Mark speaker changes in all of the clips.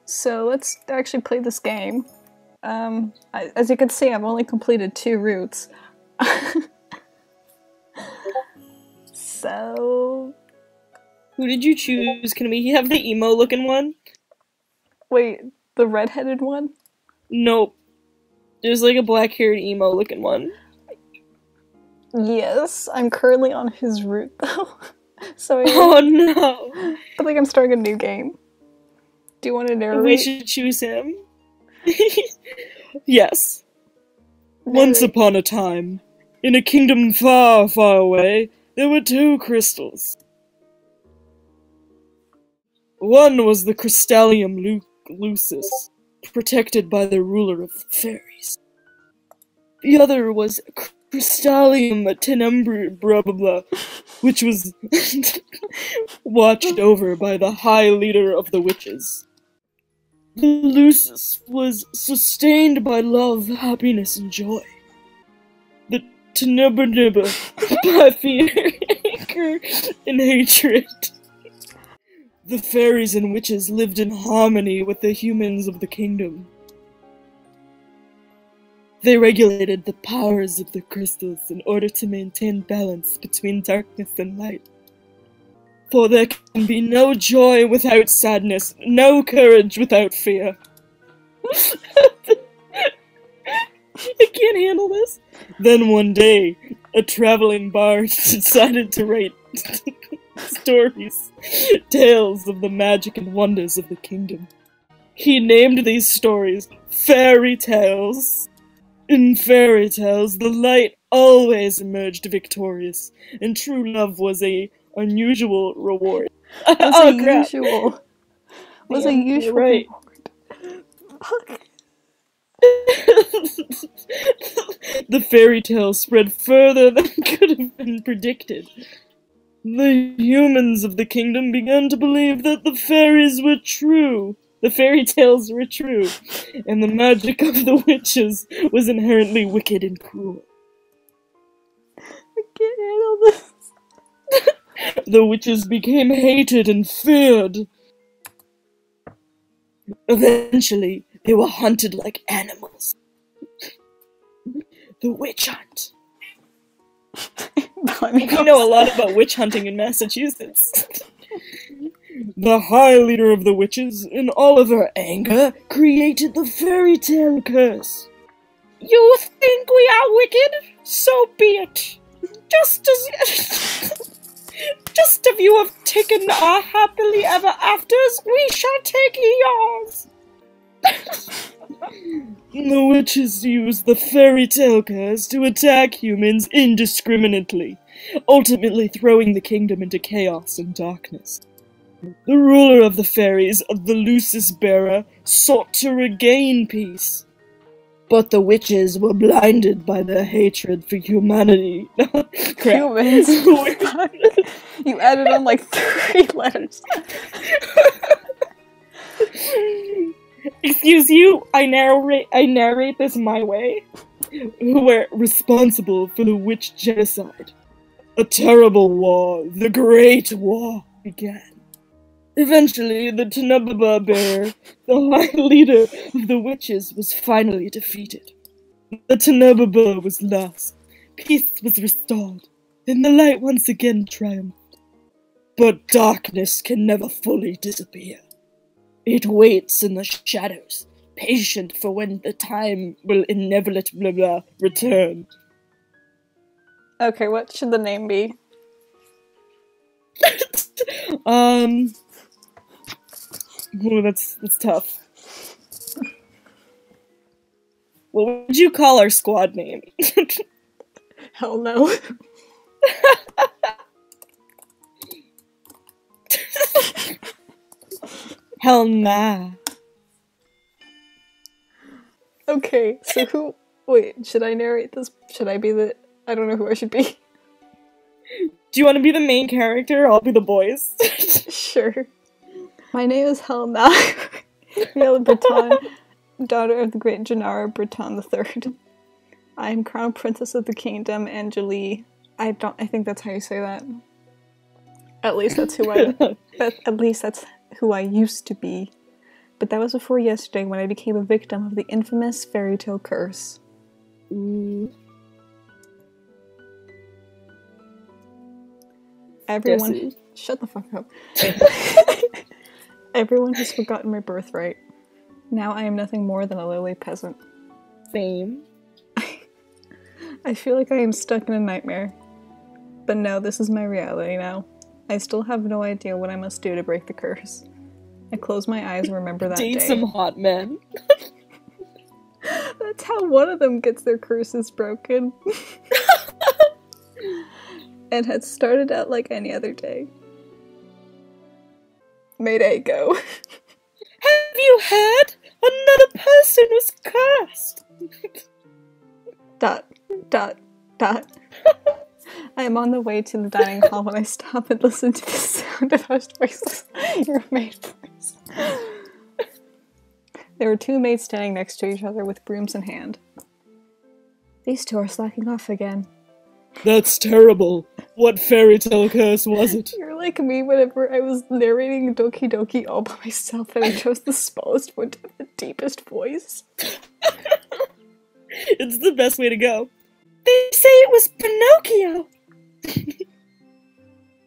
Speaker 1: So let's actually play this game. As you can see, I've only completed 2 routes. So...
Speaker 2: Who did you choose? Can we have the emo-looking one?
Speaker 1: Wait, the redheaded one?
Speaker 2: Nope. There's like a black-haired emo-looking one.
Speaker 1: Yes, I'm currently on his route though. So
Speaker 2: Oh no!
Speaker 1: I think I'm starting a new game. Do you want to narrate?
Speaker 2: We should choose him. Yes.
Speaker 1: Narrate.
Speaker 2: Once upon a time, in a kingdom far, far away, there were 2 crystals. One was the Crystallium Lucis, protected by the ruler of the fairies. The other was Crystallium Tenebrae, which was watched over by the High Leader of the Witches. The Lucis was sustained by love, happiness, and joy. The Tenebrae by fear, anger, and hatred. The fairies and witches lived in harmony with the humans of the kingdom. They regulated the powers of the crystals in order to maintain balance between darkness and light. For there can be no joy without sadness, no courage without fear. I can't handle this. Then one day, a traveling bard decided to write stories, tales of the magic and wonders of the kingdom. He named these stories fairy tales. In fairy tales, the light always emerged victorious, and true love was a unusual reward.
Speaker 1: Unusual. Was a usual
Speaker 2: right.
Speaker 1: Fuck.
Speaker 2: The fairy tale spread further than could have been predicted. The humans of the kingdom began to believe that the fairies were true. The fairy tales were true, and the magic of the witches was inherently wicked and cruel.
Speaker 1: I can't handle this.
Speaker 2: The witches became hated and feared. Eventually, they were hunted like animals. The witch hunt. We know a lot about witch hunting in Massachusetts. The High Leader of the Witches, in all of her anger, created the fairy tale curse. You think we are wicked? So be it. Just as you have taken our happily ever afters, we shall take yours. The witches used the fairy tale curse to attack humans indiscriminately, ultimately throwing the kingdom into chaos and darkness. The ruler of the fairies, the Lucis Bearer, sought to regain peace. But the witches were blinded by their hatred for humanity.
Speaker 1: Humans? You added on like 3 letters.
Speaker 2: Excuse you, I narrate this my way. Who were responsible for the witch genocide. A terrible war, the Great War, began. Eventually, the Tenebrae Bearer, the High Leader of the Witches, was finally defeated. The Tenebrae was lost, peace was restored, and the light once again triumphed. But darkness can never fully disappear. It waits in the shadows, patient for when the time will inevitably return.
Speaker 1: Okay, what should the name be?
Speaker 2: Ooh, that's tough. What would you call our squad name?
Speaker 1: Hell no.
Speaker 2: Hell nah.
Speaker 1: Okay, so who... Wait, should I narrate this? Should I be the... I don't know who I should be.
Speaker 2: Do you want to be the main character? I'll be the boys.
Speaker 1: Sure. My name is Helena, Riela Breton, daughter of the great Gennaro Breton III. I am crown princess of the kingdom, Angeli. I think that's how you say that. At least that's who I... at least that's who I used to be. But that was before yesterday when I became a victim of the infamous fairy tale curse.
Speaker 2: Ooh.
Speaker 1: Everyone,
Speaker 2: Jessie.
Speaker 1: shut the fuck up. Everyone has forgotten my birthright. Now I am nothing more than a lowly peasant.
Speaker 2: Same.
Speaker 1: I feel like I am stuck in a nightmare. But no, this is my reality now. I still have no idea what I must do to break the curse. I close my eyes and remember that
Speaker 2: Date
Speaker 1: day.
Speaker 2: some hot men.
Speaker 1: That's how one of them gets their curses broken. And had started out like any other day. Mayday, go.
Speaker 2: Have you heard? Another person was cursed.
Speaker 1: Dot, dot, dot. I am on the way to the dining hall when I stop and listen to the sound of hushed voices. Your maid voice. There were two maids standing next to each other with brooms in hand. These two are slacking off again.
Speaker 2: That's terrible. What fairy tale curse was it?
Speaker 1: You're like me whenever I was narrating Doki Doki all by myself and I chose the smallest one to have the deepest voice.
Speaker 2: It's the best way to go. They say it was Pinocchio.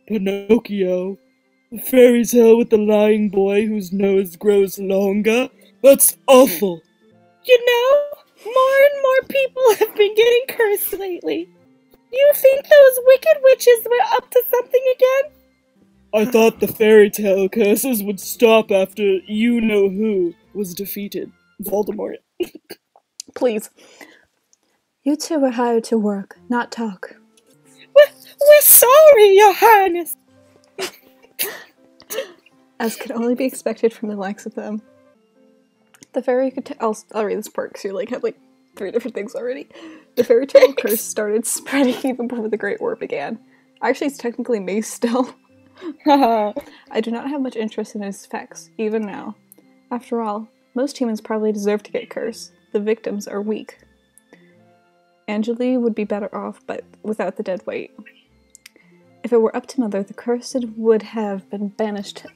Speaker 2: Pinocchio? A fairy tale with the lying boy whose nose grows longer? That's awful. You know, more and more people have been getting cursed lately. You think those wicked witches were up to something again? I thought the fairy tale curses would stop after you-know-who was defeated. Voldemort.
Speaker 1: Please. You two were hired to work, not talk.
Speaker 2: We're sorry, Your Highness.
Speaker 1: As could only be expected from the likes of them. The fairy could I'll read this part because you have 3 different things already. The fairy tale curse started spreading even before the Great War began. Actually, it's technically May still. I do not have much interest in its effects, even now. After all, most humans probably deserve to get cursed. The victims are weak. Angeli would be better off, but without the dead weight. If it were up to Mother, the cursed would have been banished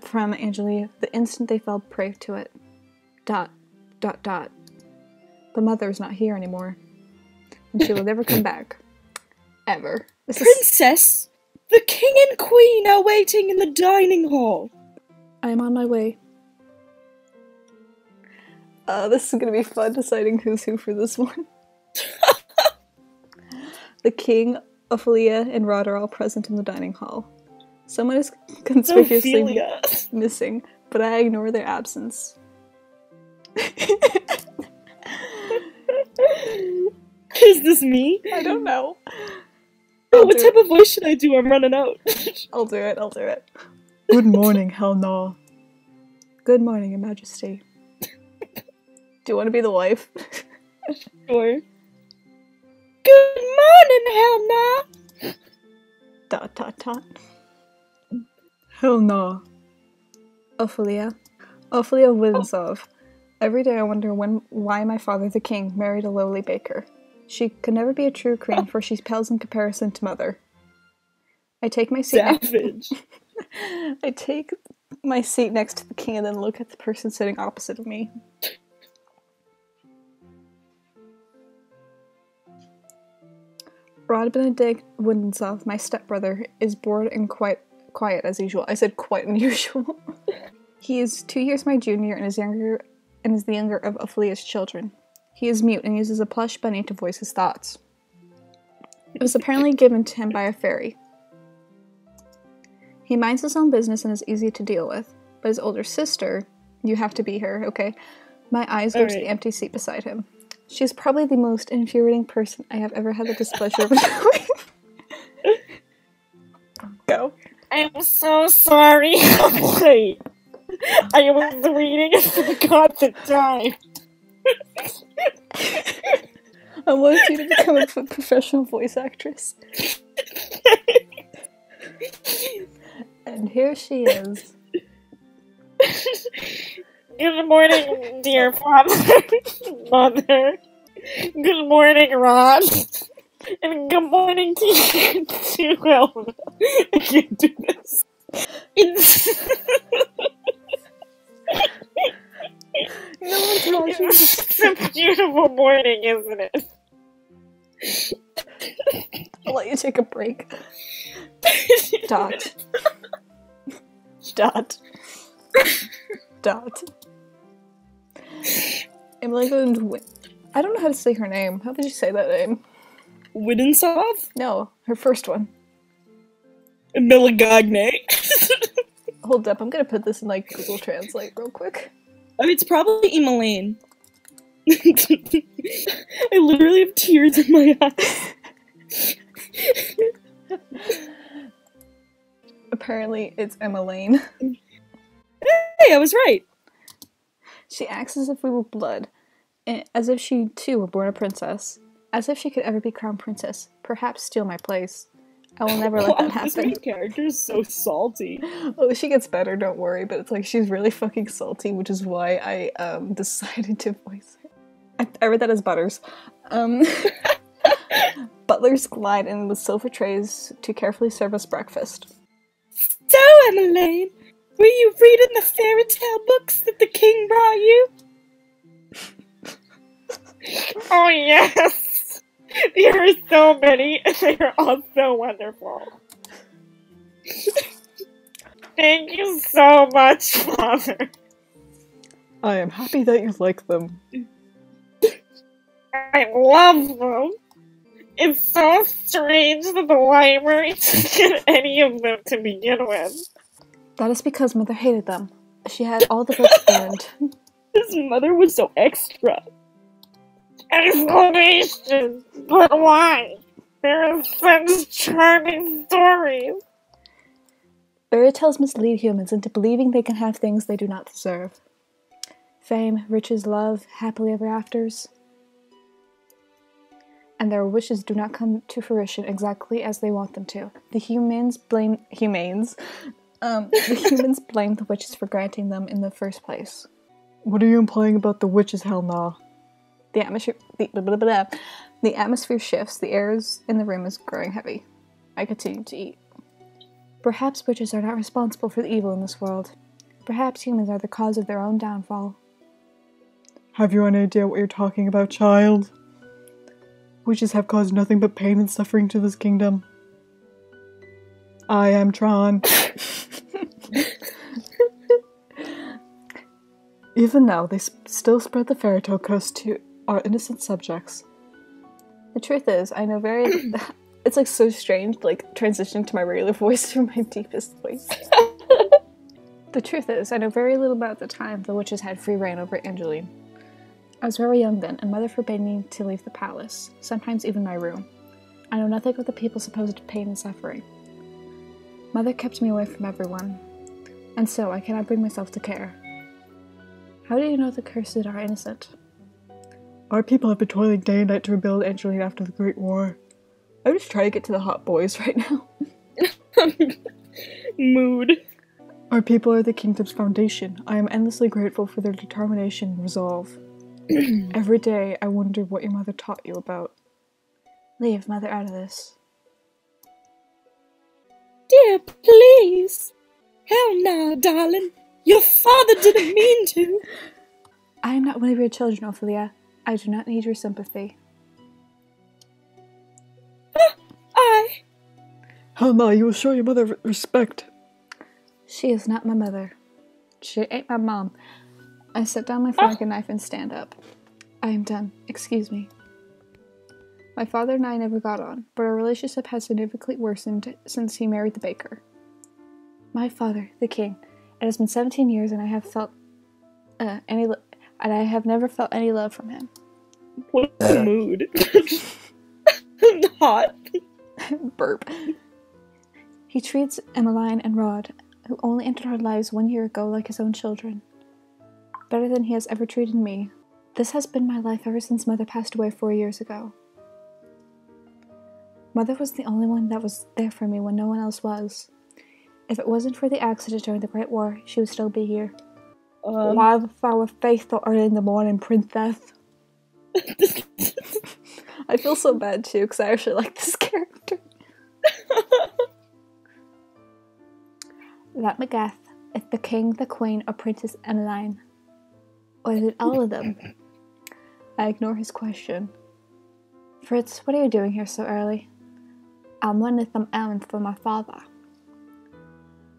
Speaker 1: from Angeli the instant they fell prey to it. ... But Mother is not here anymore. And she will never come back. Ever.
Speaker 2: Princess! The king and queen are waiting in the dining hall.
Speaker 1: I am on my way. This is gonna be fun deciding who's who for this one. The king, Ophelia, and Rod are all present in the dining hall. Someone is conspicuously missing, but I ignore their absence.
Speaker 2: Is this me?
Speaker 1: I don't know.
Speaker 2: What type of voice should I do? I'm running out.
Speaker 1: I'll do it. Good morning, Hell-Nah. Good morning, Your Majesty. Do you want to be the wife?
Speaker 2: Sure. Good morning, Hell-Nah. ...
Speaker 1: Hell-Nah. Ophelia Winsov. Every day I wonder why my father, the king, married a lowly baker. She could never be a true queen, for she pales in comparison to Mother. I take my seat.
Speaker 2: Savage.
Speaker 1: I take my seat next to the king and then look at the person sitting opposite of me. Rod Benedict Windensov, my stepbrother, is bored and quite quiet as usual. I said quite unusual. He is 2 years my junior and is the younger of Ophelia's children. He is mute and uses a plush bunny to voice his thoughts. It was apparently given to him by a fairy. He minds his own business and is easy to deal with, but his older sister, you have to be her, okay? My eyes go to the empty seat beside him. She is probably the most infuriating person I have ever had the displeasure of knowing. Go.
Speaker 2: I'm so sorry. Wait. I was reading and forgot the time.
Speaker 1: I want you to become a professional voice actress. And here she is.
Speaker 2: Good morning, dear father, mother. Good morning, Rod. And good morning to you too, Elma. I can't do this. It's a beautiful morning, isn't it?
Speaker 1: I'll let you take a break. Dot. Dot. Dot. Emily Glenn. I don't know how to say her name. How did you say that name?
Speaker 2: Widinsov?
Speaker 1: No, her first one.
Speaker 2: Milligagne.
Speaker 1: Hold up, I'm gonna put this in like Google Translate real quick.
Speaker 2: I mean, it's probably Emmeline. I literally have tears in my eyes.
Speaker 1: Apparently, it's Emmeline.
Speaker 2: Hey, I was right.
Speaker 1: She acts as if we were blood, and as if she too were born a princess. As if she could ever be crowned princess, perhaps steal my place. I will never let that happen.
Speaker 2: This main character is so salty.
Speaker 1: Oh, she gets better, don't worry, but it's like she's really fucking salty, which is why I decided to voice her. I read that as Butters. Butlers glide in with silver trays to carefully serve us breakfast.
Speaker 2: So, Emmeline, were you reading the fairy tale books that the king brought you?
Speaker 3: Oh yes! There are so many, and they are all so wonderful. Thank you so much, Father.
Speaker 1: I am happy that you like them.
Speaker 3: I love them. It's so strange that the library didn't get any of them to begin with.
Speaker 1: That is because Mother hated them. She had all the books burned.
Speaker 2: His mother was so extra.
Speaker 3: Exclamation! But why? There are such charming stories.
Speaker 1: Fairy tales mislead humans into believing they can have things they do not deserve. Fame, riches, love, happily ever afters. And their wishes do not come to fruition exactly as they want them to. The humans blame the witches for granting them in the first place. What are you implying about the witches, hell nah? The atmosphere shifts, the air in the room is growing heavy. I continue to eat. Perhaps witches are not responsible for the evil in this world. Perhaps humans are the cause of their own downfall. Have you any idea what you're talking about, child? Witches have caused nothing but pain and suffering to this kingdom. I am Tron. Even now, they still spread the fairy tale curse to our innocent subjects. The truth is, I know very... It's like so strange, like transitioning to my regular voice from my deepest voice. The truth is, I know very little about the time the witches had free reign over Angeline. I was very young then, and Mother forbade me to leave the palace, sometimes even my room. I know nothing of the people's supposed pain and suffering. Mother kept me away from everyone, and so I cannot bring myself to care. How do you know the curses are innocent? Our people have been toiling day and night to rebuild Angeline after the Great War. I'm just trying to get to the hot boys right now.
Speaker 2: Mood.
Speaker 1: Our people are the kingdom's foundation. I am endlessly grateful for their determination and resolve. Every day, I wonder what your mother taught you about. Leave Mother out of this.
Speaker 2: Dear, please. Hell no, darling. Your father didn't mean to.
Speaker 1: I am not one of your children, Ophelia. I do not need your sympathy. Hell no, you will show your mother respect. She is not my mother. She ain't my mom. I set down my fork and knife and stand up. I am done. Excuse me. My father and I never got on, but our relationship has significantly worsened since he married the baker. My father, the king. It has been 17 years and I have never felt any love from him.
Speaker 2: What a mood. Hot.
Speaker 1: Burp. He treats Emmeline and Rod, who only entered our lives 1 year ago, like his own children. Better than he has ever treated me. This has been my life ever since Mother passed away 4 years ago. Mother was the only one that was there for me when no one else was. If it wasn't for the accident during the Great War, she would still be here. Why the flower faithful early in the morning, princess? I feel so bad too, because I actually like this character. That Magath is the king, the queen, or Princess Emmeline. Or is it all of them? I ignore his question. Fritz, what are you doing here so early? I'm running some errands for my father.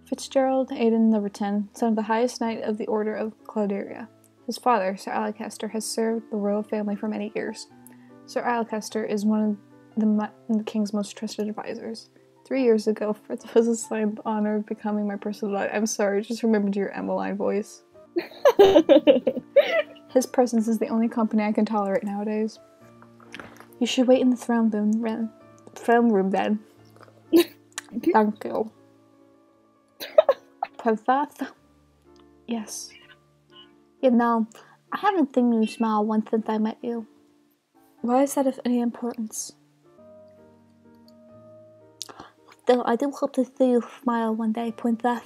Speaker 1: Fitzgerald Aidan Leverton, son of the highest knight of the Order of Cloderia. His father, Sir Alcester, has served the royal family for many years. Sir Alcester is one of the king's most trusted advisors. 3 years ago, Fritz was assigned the honor of becoming my personal advisor. I'm sorry, just remembered your Emmeline voice. His presence is the only company I can tolerate nowadays. You should wait in the throne room then. Thank you. Princess? Yes. You know, I haven't seen you smile once since I met you. Why is that of any importance? Still, I do hope to see you smile one day, Princess.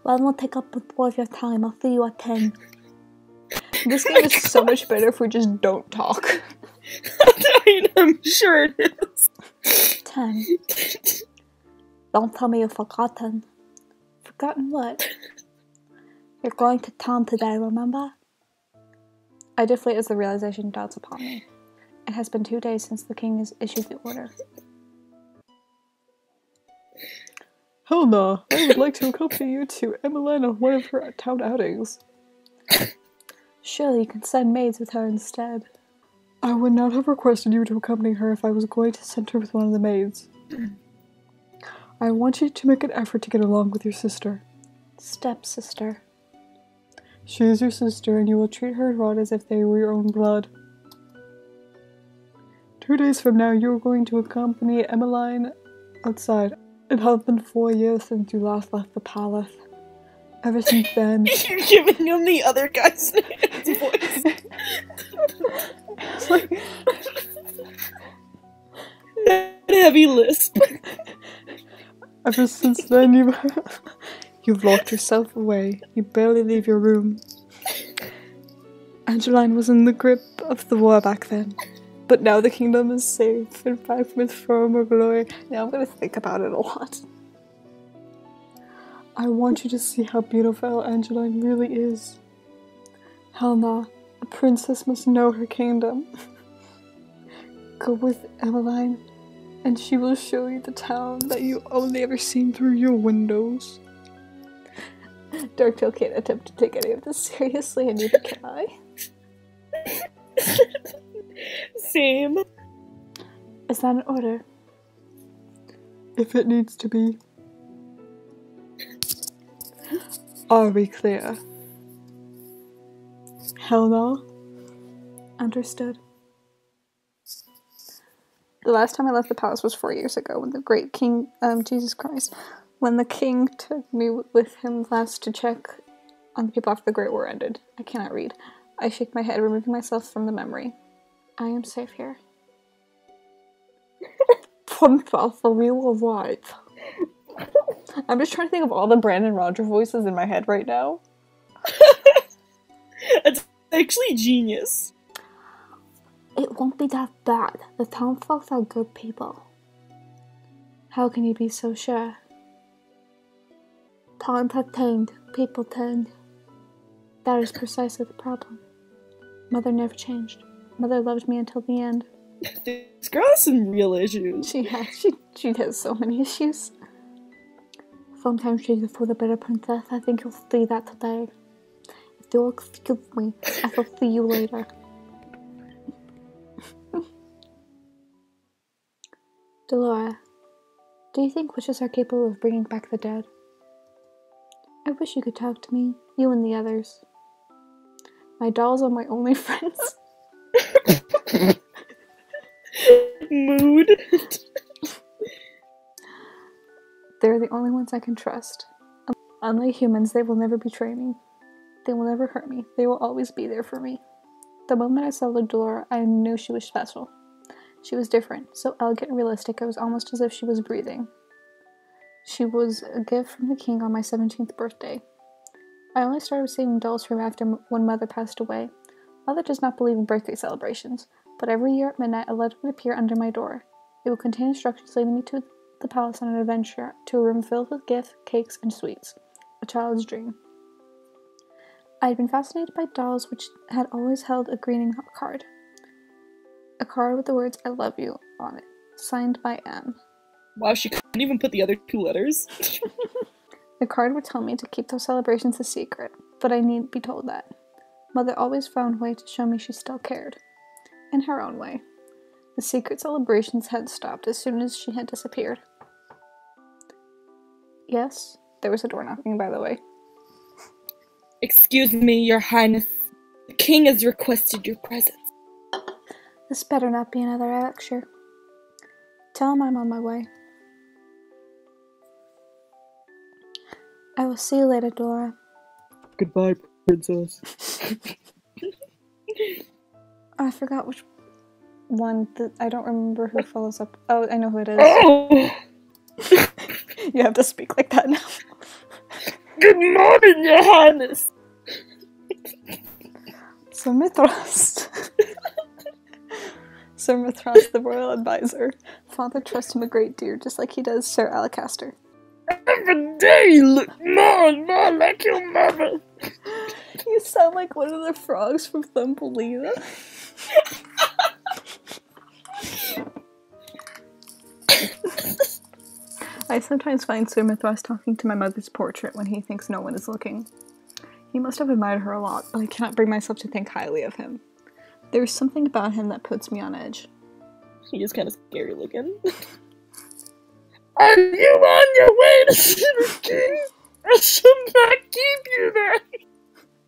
Speaker 1: Well, I won't take up more of your time. I'll see you at 10. This game is so much better if we just don't talk.
Speaker 2: I mean, I'm sure it is.
Speaker 1: 10. Don't tell me you've forgotten. Forgotten what? You're going to town today, remember? I deflate as the realization dawns upon me. It has been 2 days since the king has issued the order.
Speaker 4: Helena, I would like to accompany you to Emmeline on one of her town outings.
Speaker 1: Surely you can send maids with her instead.
Speaker 4: I would not have requested you to accompany her if I was going to send her with one of the maids. I want you to make an effort to get along with your sister.
Speaker 1: Stepsister.
Speaker 4: She is your sister, and you will treat her and Rod as if they were your own blood. 2 days from now, you are going to accompany Emmeline outside. It has been 4 years since you last left the palace. Ever since then...
Speaker 2: You're giving him the other guy's voice.
Speaker 4: It's like...
Speaker 2: Heavy lisp.
Speaker 4: Ever since then, you've locked yourself away. You barely leave your room. Angeline was in the grip of the war back then. But now the kingdom is safe and back from its former glory. Now I'm gonna think about it a lot. I want you to see how beautiful Angeline really is. Helena, a princess must know her kingdom. Go with Emmeline, and she will show you the town that you only ever seen through your windows.
Speaker 1: Darktail can't attempt to take any of this seriously, and neither can I.
Speaker 2: Same.
Speaker 1: Is that an order?
Speaker 4: If it needs to be. Are we clear? Helena?
Speaker 1: Understood. The last time I left the palace was 4 years ago, when the great king, Jesus Christ, when the king took me with him last to check on the people after the Great War ended. I cannot read. I shake my head, removing myself from the memory. I am safe here.
Speaker 4: Princess, we were right.
Speaker 1: I'm just trying to think of all the Brandon Roger voices in my head right now.
Speaker 2: It's actually genius.
Speaker 1: It won't be that bad. The townfolk are good people. How can you be so sure? Times have changed. People change. That is precisely the problem. Mother never changed. Mother loved me until the end.
Speaker 2: This girl has some real issues.
Speaker 1: She has so many issues. Sometimes she's a for the better princess. I think you'll see that today. If you'll excuse me, I will see you later. Delora, do you think witches are capable of bringing back the dead? I wish you could talk to me, you and the others. My dolls are my only friends.
Speaker 2: Mood.
Speaker 1: They're the only ones I can trust. Unlike humans, they will never betray me. They will never hurt me. They will always be there for me. The moment I saw Delora, I knew she was special. She was different, so elegant and realistic, it was almost as if she was breathing. She was a gift from the king on my 17th birthday. I only started receiving dolls from after when Mother passed away. Mother does not believe in birthday celebrations, but every year at midnight a letter would appear under my door. It would contain instructions leading me to the palace on an adventure, to a room filled with gifts, cakes, and sweets. A child's dream. I had been fascinated by dolls which had always held a greeting card. A card with the words "I love you" on it, signed by M.
Speaker 2: Wow, she couldn't even put the other 2 letters.
Speaker 1: The card would tell me to keep those celebrations a secret, but I needn't be told that. Mother always found a way to show me she still cared. In her own way. The secret celebrations had stopped as soon as she had disappeared. Yes? There was a door knocking, by the way.
Speaker 2: Excuse me, Your Highness. The king has requested your presence.
Speaker 1: This better not be another lecture. Tell him I'm on my way. I will see you later, Dora.
Speaker 2: Goodbye, princess.
Speaker 1: I forgot which one. I don't remember who follows up. Oh, I know who it is.
Speaker 2: Oh!
Speaker 1: You have to speak like that now.
Speaker 2: Good morning, Your Highness!
Speaker 1: Sir Mithras. Sir Mithras, the royal advisor. Father trusts him a great deal, just like he does Sir Alacaster.
Speaker 2: Every day you look more and more like your mother.
Speaker 1: You sound like one of the frogs from Thumbelina. I sometimes find Sir Mithras talking to my mother's portrait when he thinks no one is looking. He must have admired her a lot, but I cannot bring myself to think highly of him. There is something about him that puts me on edge.
Speaker 2: He is kind of scary looking. Are you on your way to see the king? I shall not keep you there.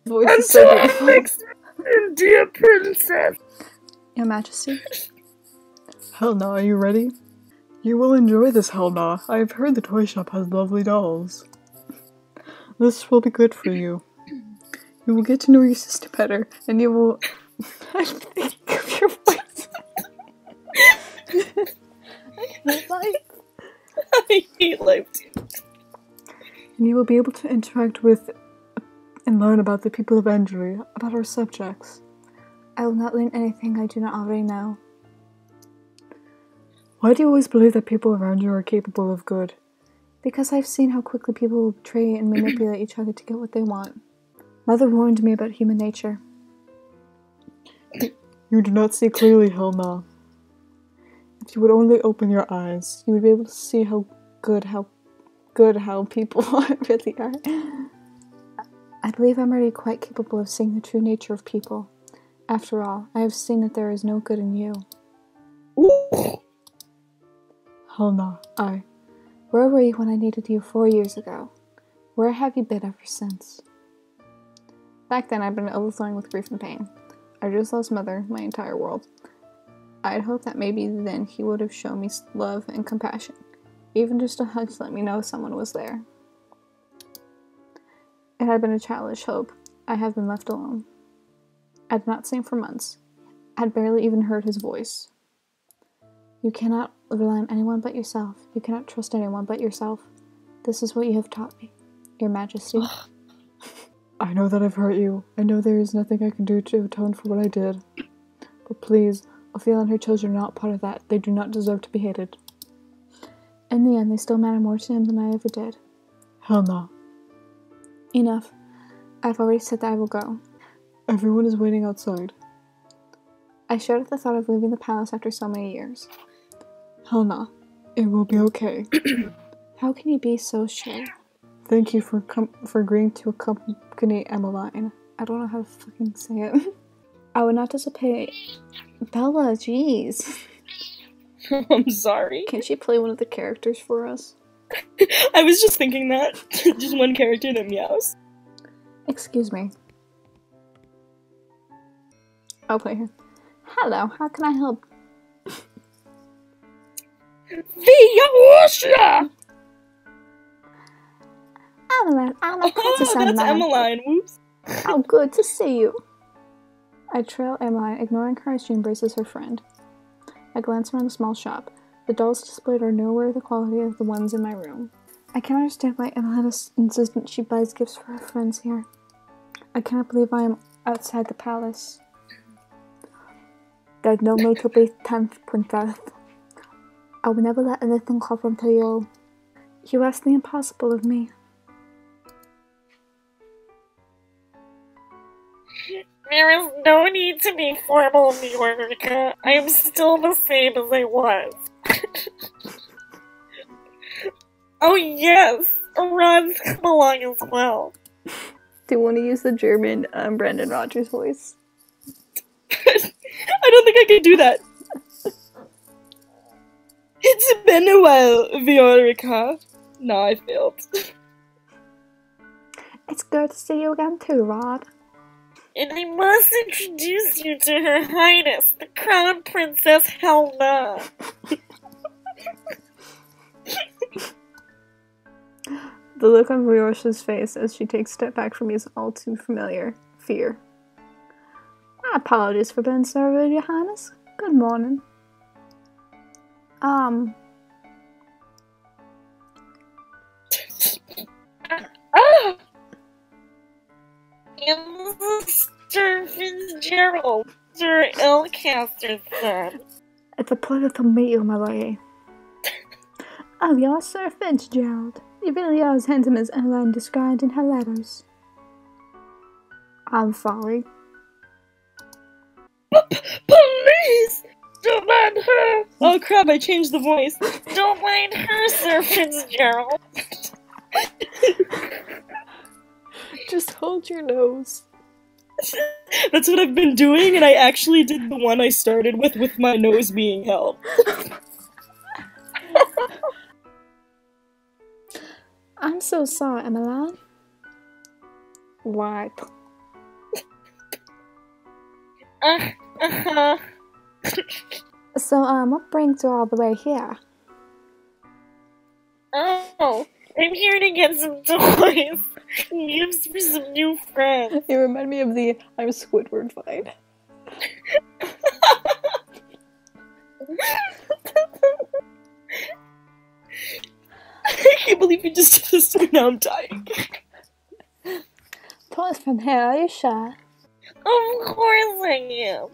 Speaker 1: Voice is so beautiful.
Speaker 2: Next, dear princess.
Speaker 1: Your Majesty?
Speaker 4: Helna, are you ready? You will enjoy this, Helna. I have heard the toy shop has lovely dolls. This will be good for you. You will get to know your sister better, and you will... I'm thinking of your voice. I hate life.
Speaker 2: I hate life too.
Speaker 4: And you will be able to interact with and learn about the people of Andrew, about our subjects.
Speaker 1: I will not learn anything I do not already know.
Speaker 4: Why do you always believe that people around you are capable of good?
Speaker 1: Because I've seen how quickly people will betray and manipulate each other to get what they want. Mother warned me about human nature.
Speaker 4: You do not see clearly, Helna. If you would only open your eyes, you would be able to see how good people really are.
Speaker 1: I believe I'm already quite capable of seeing the true nature of people. After all, I have seen that there is no good in you.
Speaker 4: Helna,
Speaker 1: Where were you when I needed you 4 years ago? Where have you been ever since? Back then, I'd been overflowing with grief and pain. I just lost Mother, my entire world. I'd hoped that maybe then he would have shown me love and compassion, even just a hug to let me know someone was there. It had been a childish hope. I had been left alone. I had not seen him for months. I had barely even heard his voice. You cannot rely on anyone but yourself. You cannot trust anyone but yourself. This is what you have taught me, Your Majesty.
Speaker 4: I know that I've hurt you. I know there is nothing I can do to atone for what I did. But please, Ophelia and her children are not part of that. They do not deserve to be hated.
Speaker 1: In the end, they still matter more to him than I ever did.
Speaker 4: Helna.
Speaker 1: Enough. I've already said that I will go.
Speaker 4: Everyone is waiting outside.
Speaker 1: I shuddered at the thought of leaving the palace after so many years.
Speaker 4: Helna, it will be okay.
Speaker 1: How can you be so sure?
Speaker 4: Thank you for agreeing to accompany Emmeline. I don't know how to fucking say it.
Speaker 1: I would not dissipate. Bella, jeez.
Speaker 2: I'm sorry.
Speaker 1: Can she play one of the characters for us?
Speaker 2: I was just thinking that. Just one character that meows.
Speaker 1: Excuse me. I'll play her. Hello, how can I help?
Speaker 2: Via
Speaker 1: Emmeline, I'm a princess
Speaker 2: that's
Speaker 1: Emmeline.
Speaker 2: Emmeline, whoops.
Speaker 1: How good to see you. I trail Emmeline, ignoring her as she embraces her friend. I glance around the small shop. The dolls displayed are nowhere the quality of the ones in my room. I can't understand why Emmeline is insistent she buys gifts for her friends here. I cannot believe I am outside the palace. There's no way to be 10th, princess. I will never let anything happen to you. You ask the impossible of me.
Speaker 3: There is no need to be formal, Viorica. I am still the same as I was. Oh yes! Ron's come along as well.
Speaker 1: Do you want to use the German Brandon Rogers voice?
Speaker 2: I don't think I can do that. It's been a while, Viorica. No, I failed.
Speaker 1: It's good to see you again too, Rod.
Speaker 3: And I must introduce you to Her Highness, the Crown Princess Helena.
Speaker 1: The look on Riosh's face as she takes a step back from me is all too familiar. Fear. My apologies for being so rude, Your Highness. Good morning.
Speaker 3: And Sir Fitzgerald, Sir Elcaster's son.
Speaker 1: It's a pleasure to meet you, my lady. Oh, you're Sir Fitzgerald. You really are as handsome as Ellen described in her letters. I'm sorry.
Speaker 2: Police! Don't mind her! Oh crap, I changed the voice.
Speaker 3: Don't mind her, Sir Fitzgerald.
Speaker 1: Just hold your nose.
Speaker 2: That's what I've been doing, and I actually did the one I started with my nose being held.
Speaker 1: I'm so sorry, Emmeline. What? So, what brings you all the way here?
Speaker 3: Oh, I'm here to get some toys. Gifts for some new friends.
Speaker 1: You remind me of the I'm Squidward fight.
Speaker 2: I can't believe you just did this to me, now I'm dying.
Speaker 1: Toys from here, are you sure?
Speaker 3: Of course I am.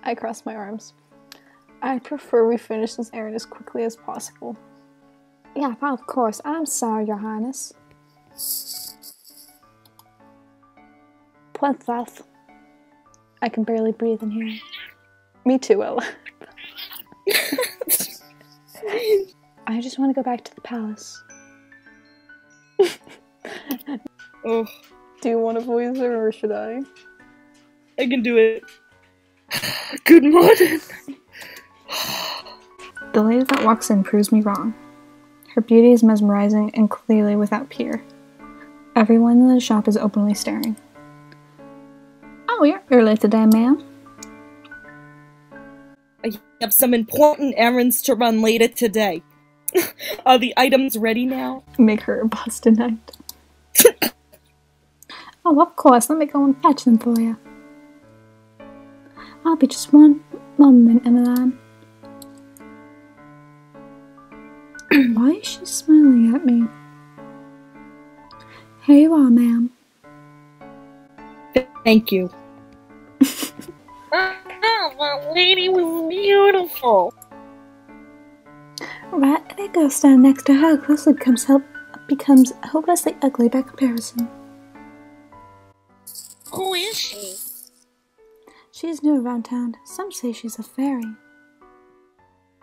Speaker 1: I cross my arms. I prefer we finish this errand as quickly as possible. Yeah, of course. I'm sorry, Your Highness. Princess. I can barely breathe in here. Me too, Ella. I just want to go back to the palace.
Speaker 2: Oh,
Speaker 1: Do you want a voice or should I?
Speaker 2: I can do it. Good morning.
Speaker 1: The lady that walks in proves me wrong. Her beauty is mesmerizing and clearly without peer. Everyone in the shop is openly staring. Oh, you're early today, ma'am.
Speaker 2: I have some important errands to run later today. Are the items ready now?
Speaker 1: Make her a Bostonite. Oh, of course. Let me go and fetch them for you. I'll be just one moment, Emmeline. Why is she smiling at me? Here you are, ma'am.
Speaker 2: Thank you.
Speaker 3: That lady was beautiful.
Speaker 1: Right, and a girl standing next to her closely becomes hopelessly ugly by comparison.
Speaker 3: Who is she?
Speaker 1: She is new around town. Some say she's a fairy.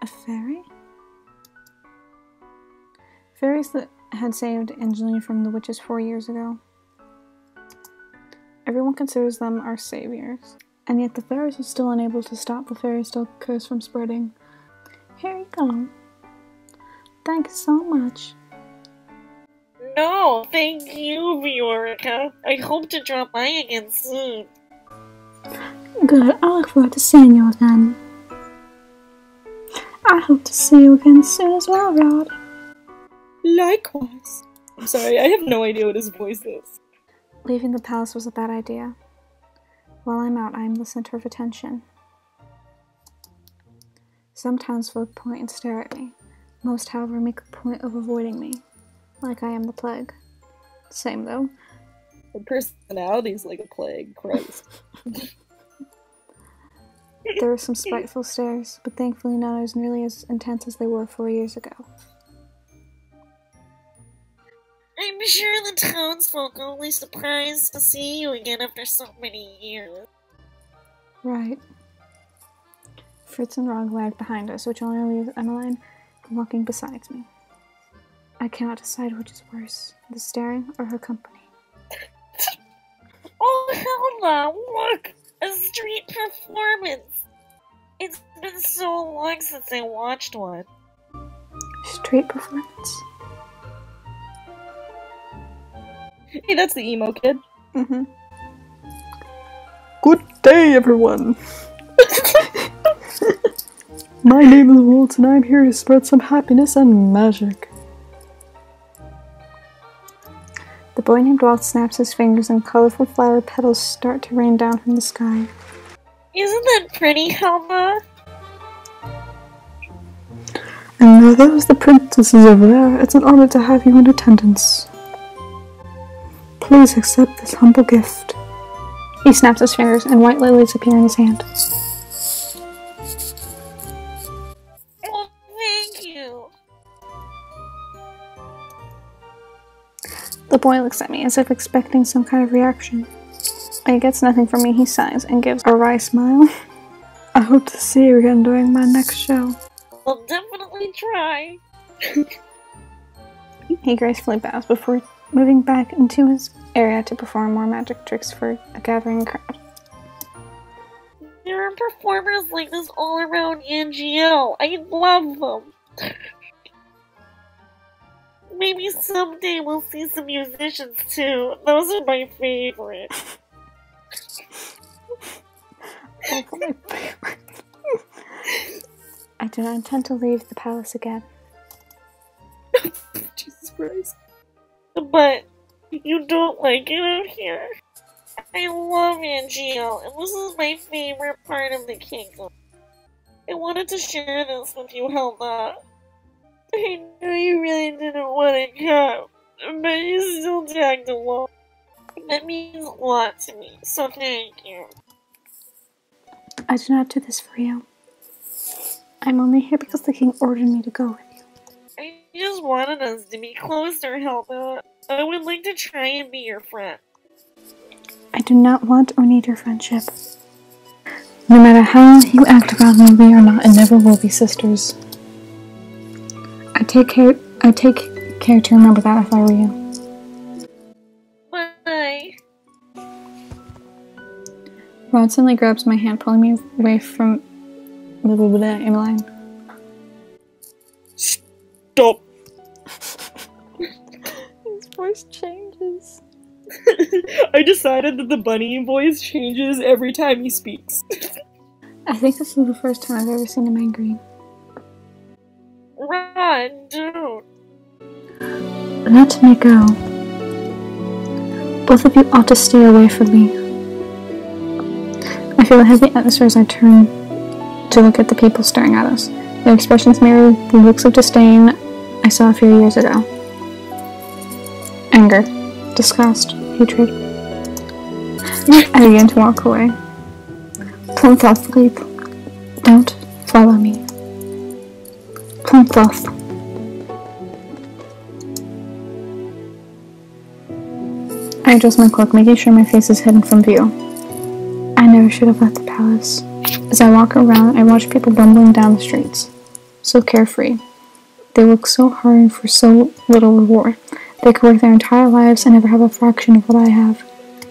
Speaker 1: A fairy? Fairies that had saved Angeline from the witches 4 years ago. Everyone considers them our saviors, and yet the fairies are still unable to stop the fairy tale curse from spreading. Here you go. Thank you so much.
Speaker 3: No, thank you, Viorica. I hope to drop by again soon.
Speaker 1: Good, I look forward to seeing you again. I hope to see you again soon as well, Rod.
Speaker 2: Likewise. I'm sorry, I have no idea what his voice is.
Speaker 1: Leaving the palace was a bad idea. While I'm out, I am the center of attention. Some townsfolk point and stare at me. Most, however, make a point of avoiding me, like I am the plague. Same, though.
Speaker 2: Her personality's like a plague, Christ.
Speaker 1: There were some spiteful stares, but thankfully not as nearly as intense as they were 4 years ago.
Speaker 3: I'm sure the townsfolk are only surprised to see you again after so many years.
Speaker 1: Right. Fritz and Rog lag behind us, which only leaves Emmeline walking beside me. I cannot decide which is worse, the staring or her company.
Speaker 3: Oh, hell no! Look! A street performance! It's been so long since I watched one.
Speaker 1: Street performance?
Speaker 2: Hey, that's the emo kid.
Speaker 1: Mm-hmm. Good day, everyone! My name is Walt, and I'm here to spread some happiness and magic. The boy named Walt snaps his fingers, and colorful flower petals start to rain down from the sky.
Speaker 3: Isn't that pretty, Helma?
Speaker 1: And are those the princesses over there? It's an honor to have you in attendance. Please accept this humble gift. He snaps his fingers, and white lilies appear in his hand.
Speaker 3: Oh, thank you.
Speaker 1: The boy looks at me as if expecting some kind of reaction. When he gets nothing from me, he sighs and gives a wry smile. I hope to see you again during my next show.
Speaker 3: I'll definitely try.
Speaker 1: He gracefully bows before moving back into his area to perform more magic tricks for a gathering crowd.
Speaker 3: There are performers like this all around NGL. I love them. Maybe someday we'll see some musicians too. Those are my favorite.
Speaker 1: I do not intend to leave the palace again.
Speaker 2: Jesus Christ.
Speaker 3: But you don't like it out here? I love NGL, and this is my favorite part of the kingdom. I wanted to share this with you, Helma. I know you really didn't want to come, but you still tagged along. That means a lot to me, so thank you.
Speaker 1: I do not do this for you. I'm only here because the king ordered me to go with you.
Speaker 3: I just wanted us to be closer, Helma. I would like to try and be your friend.
Speaker 1: I do not want or need your friendship. No matter how you act around me, we are not and never will be sisters. I take care to remember that if I were you.
Speaker 3: Bye.
Speaker 1: Rod suddenly grabs my hand, pulling me away from Emmeline.
Speaker 2: Stop!
Speaker 1: His voice changes.
Speaker 2: I decided that the bunny voice changes every time he speaks.
Speaker 1: I think this is the first time I've ever seen him angry.
Speaker 3: Rod, dude.
Speaker 1: Let me go. Both of you ought to stay away from me. I feel a heavy atmosphere as I turn to look at the people staring at us. Their expressions mirror the looks of disdain I saw a few years ago. Anger, disgust, hatred. I begin to walk away. Plumfluff, don't follow me. Plumfluff. I adjust my cloak, making sure my face is hidden from view. I never should have left the palace. As I walk around, I watch people bumbling down the streets. So carefree. They work so hard for so little reward. They could work their entire lives and never have a fraction of what I have.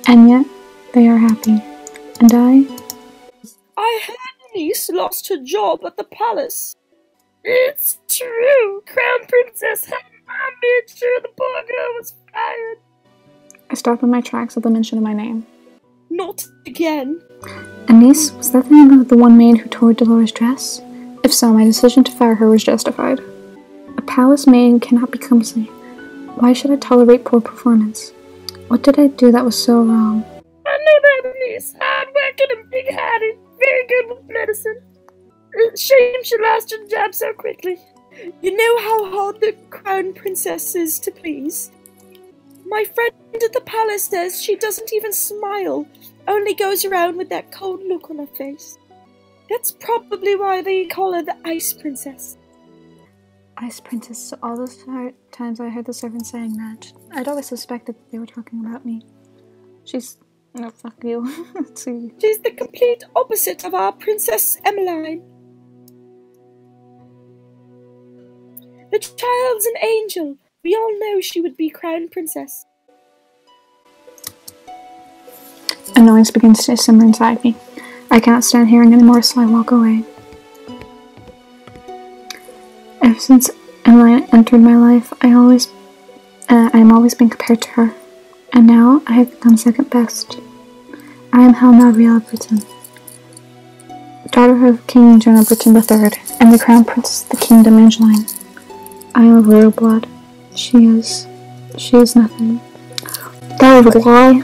Speaker 1: And yet, they are happy. And
Speaker 2: I heard niece lost her job at the palace.
Speaker 3: It's true. Crown Princess Helma made sure the poor girl was fired.
Speaker 1: I stop in my tracks at the mention of my name.
Speaker 2: Not again.
Speaker 1: Anise, was that the name of the one maid who tore Dolores' dress? If so, my decision to fire her was justified. A palace maid cannot become saint. Why should I tolerate poor performance? What did I do that was so wrong?
Speaker 3: I know that niece. Hard-working and big-hearted. Very good with medicine. Shame she lost her job so quickly.
Speaker 2: You know how hard the crown princess is to please? My friend at the palace says she doesn't even smile, only goes around with that cold look on her face. That's probably why they call her the Ice Princess.
Speaker 1: Ice Princess, so all those times I heard the servant saying that, I'd always suspected that they were talking about me. She's... no, fuck you. Let's see.
Speaker 2: She's the complete opposite of our Princess Emmeline. The child's an angel. We all know she would be crown princess.
Speaker 1: Annoyance begins to simmer inside me. I cannot stand hearing anymore, so I walk away. Ever since Emmeline entered my life, I am always being compared to her, and now I have become second best. I am Helena, Real Britain, daughter of King General Britain III, and the crown princess of the kingdom Angeline. I am of royal blood. She is nothing. That is a lie.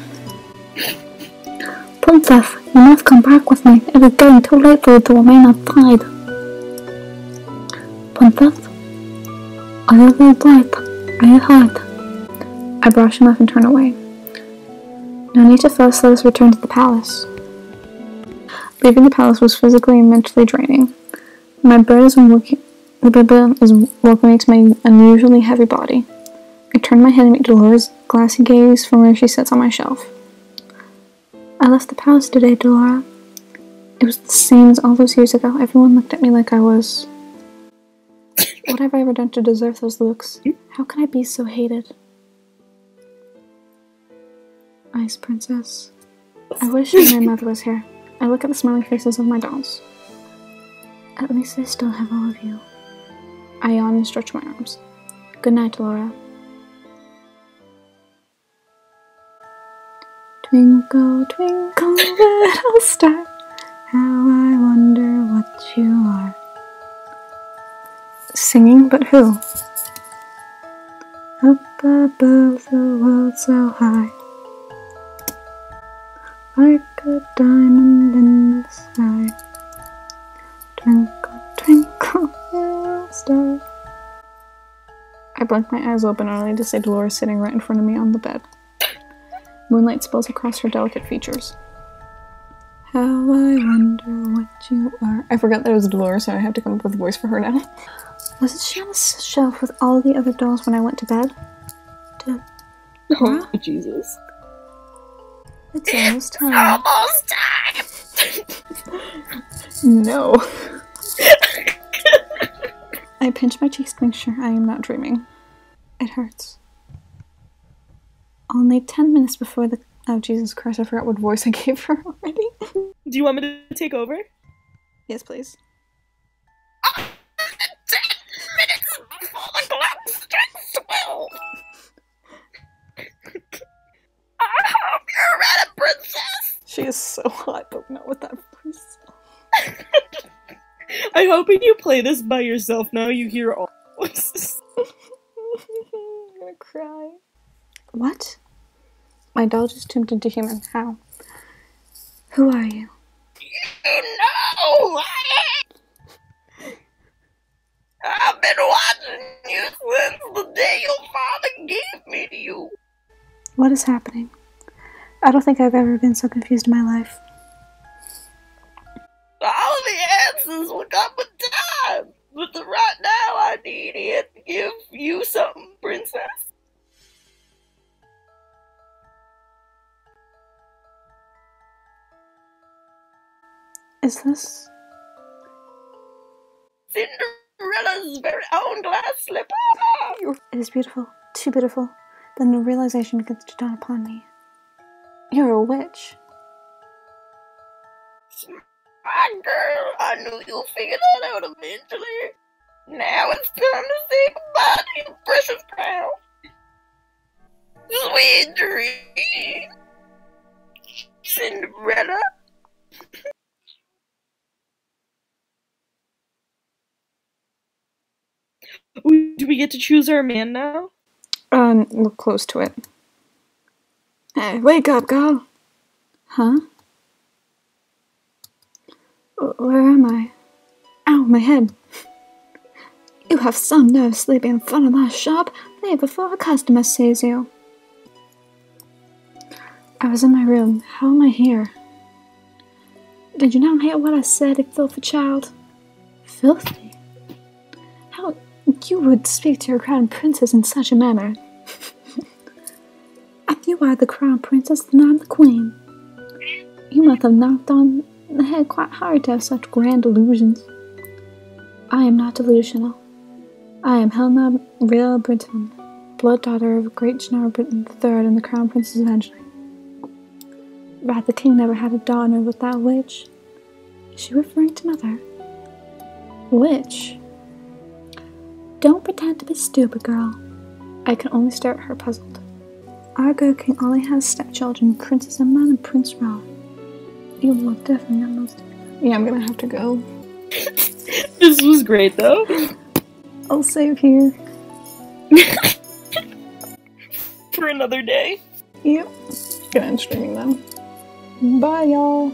Speaker 1: Princess, you must come back with me. It is getting too late for you to remain outside. Princess? Are you really bright? Are you hurt? I brush him off and turn away. No need to fuss, let us return to the palace. Leaving the palace was physically and mentally draining. My bed is welcoming to my unusually heavy body. I turn my head and meet Dolores' glassy gaze from where she sits on my shelf. I left the palace today, Delora. It was the same as all those years ago. Everyone looked at me like I was... What have I ever done to deserve those looks? How can I be so hated? Ice Princess. I wish my mother was here. I look at the smiling faces of my dolls. At least I still have all of you. I yawn and stretch my arms. Good night, Laura. Twinkle, twinkle, little star, how I wonder what you are. Singing, but who? Up above the world so high, like a diamond in the sky. Twinkle, twinkle, little star. I blink my eyes open only to see Dolores sitting right in front of me on the bed. Moonlight spills across her delicate features. How I wonder what you are. I forgot that it was Dolores, so I have to come up with a voice for her now. Was she on the shelf with all the other dolls when I went to bed?
Speaker 2: Oh, Jesus.
Speaker 1: It's almost time. No. I pinch my cheeks to make sure I am not dreaming. It hurts. Only 10 minutes before the... Oh, Jesus Christ, I forgot what voice I gave her already.
Speaker 2: Do you want me to take over?
Speaker 1: Yes, please.
Speaker 3: 10 minutes before the clock strikes 12. I hope you're ready, princess.
Speaker 1: She is so hot, but not with that voice.
Speaker 2: I hope when you play this by yourself now you hear all voices.
Speaker 1: I'm gonna cry. What? My doll just turned into human. How? Who are you?
Speaker 3: You know who I am. I've been watching you since the day your father gave me to you.
Speaker 1: What is happening? I don't think I've ever been so confused in my life.
Speaker 3: All the answers will come with time, but right now I need it to give you something, princess.
Speaker 1: Is this...
Speaker 3: Cinderella's very own glass slipper.
Speaker 1: It is beautiful. Too beautiful. Then the realization begins to dawn upon me. You're a witch.
Speaker 3: My girl, I knew you'll figure that out eventually. Now it's time to say goodbye to your precious crown. Sweet dreams, Cinderella.
Speaker 2: Do we get to choose our man now?
Speaker 1: We're close to it. Hey, wake up, girl! Huh? Where am I? Ow, my head! You have some nerve sleeping in front of my shop. Leave before a customer sees you. I was in my room. How am I here? Did you not hear what I said, you filthy child? Filthy? How you would speak to your crown princess in such a manner? If you are the crown princess, then I'm the queen. You must have knocked on the head quite hard to have such grand delusions. I am not delusional. I am Helena Real Britain, blood daughter of great General Britain III and the crown princess of Angeli. Right, the king never had a daughter with that witch. Is she referring to mother? Witch? Don't pretend to be stupid, girl. I can only stare at her puzzled. Our good king only has stepchildren, Princess Emma and Prince Ralph. You look different than most. Yeah, I'm gonna have to go.
Speaker 2: This was great, though.
Speaker 1: I'll save here.
Speaker 2: For another day.
Speaker 1: Yep. Gonna end streaming then. Bye, y'all.